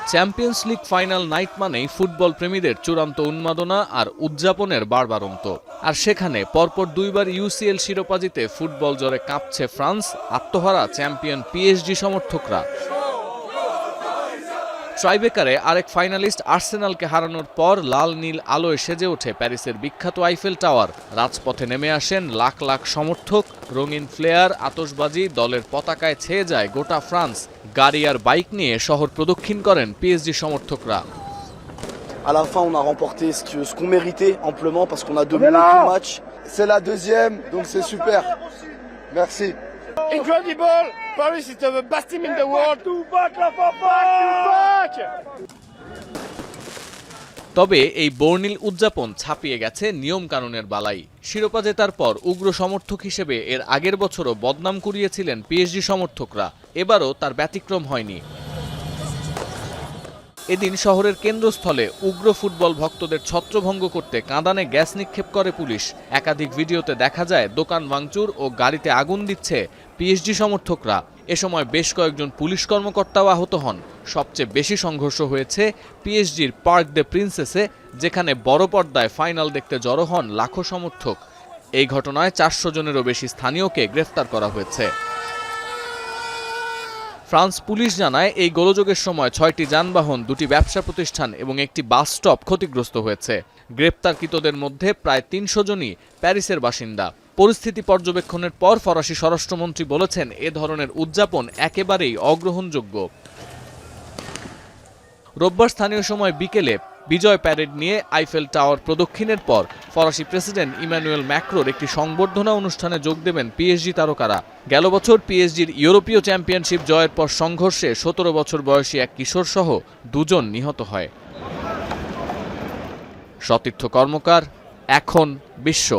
Champions league final night মানেই football প্রেমীদের চূড়ান্ত উন্মাদনা আর উদযাপনের বাড়বাড়ন্ত। আর সেখানে পরপর দুইবার ইউসিএল শিরোপা জিতে ফুটবল জ্বরে কাঁপছে ফ্রান্স, আত্মহারা চ্যাম্পিয়ন পিএসজি সমর্থকরা। ট্রাইবেকারে আরেক ফাইনালিস্ট আর্সেনালকে হারানোর পর লাল নীল আলোয় সেজে ওঠে প্যারিসের বিখ্যাত আইফেল টাওয়ার। রাজপথে নেমে আসেন লাখ লাখ সমর্থক, রঙিন ফ্লেয়ার, আতশবাজি, দলের পতাকায় ছেয়ে যায় গোটা ফ্রান্স। গাড়ি আর বাইক নিয়ে শহর প্রদক্ষিণ করেন পিএসজি সমর্থকরা। À la fin, on a remporté ce qu'on méritait amplement parce qu'on a dominé tout le match. C'est la deuxième, donc c'est super. Merci. Incredible! Paris is the best team in the world. Back to back! তবে এই বর্ণিল উদযাপন ছাপিয়ে গেছে নিয়ম কানুনের বালাই। শিরোপা জেতার পর উগ্র সমর্থক হিসেবে এর আগের বছরও বদনাম কুড়িয়েছিলেন পিএসজি সমর্থকরা, এবারও তার ব্যতিক্রম হয়নি। এদিন শহরের কেন্দ্রস্থলে উগ্র ফুটবল ভক্তদের ছত্রভঙ্গ করতে কাঁদানে গ্যাস নিক্ষেপ করে পুলিশ। একাধিক ভিডিওতে দেখা যায় দোকান ভাঙচুর ও গাড়িতে আগুন দিচ্ছে পিএসজি সমর্থকরা। এ সময় বেশ কয়েকজন পুলিশ কর্মকর্তাও আহত হন। সবচেয়ে বেশি সংঘর্ষ হয়েছে পিএসজির পার্ক দ্য প্রিন্সেসে, যেখানে বড় পর্দায় ফাইনাল দেখতে জড়ো হন লাখো সমর্থক। এই ঘটনায় 400 জনেরও বেশি স্থানীয়কে গ্রেফতার করা হয়েছে। ফ্রান্স পুলিশ জানায় এই গোলযোগের সময় 6টি যানবাহন, 2টি ব্যবসা প্রতিষ্ঠান এবং একটি বাস স্টপ ক্ষতিগ্রস্ত হয়েছে। গ্রেপ্তারকৃতদের মধ্যে প্রায় 300 জনই প্যারিসের বাসিন্দা। পরিস্থিতি পর্যবেক্ষণের পর ফরাসি স্বরাষ্ট্রমন্ত্রী বলেছেন, এ ধরনের উদযাপন একেবারেই অগ্রহণযোগ্য। রোববার স্থানীয় সময় বিকেলে বিজয় প্যারেড নিয়ে আইফেল টাওয়ার প্রদক্ষিণের পর ফরাসি প্রেসিডেন্ট ইমানুয়েল ম্যাক্রোর একটি সংবর্ধনা অনুষ্ঠানে যোগ দেবেন পিএসজি তারকারা। গেল বছর পিএসজির ইউরোপীয় চ্যাম্পিয়নশিপ জয়ের পর সংঘর্ষে 17 বছর বয়সী এক কিশোর সহ 2 জন নিহত হয়। সতীর্থ কর্মকার, এখন বিশ্ব।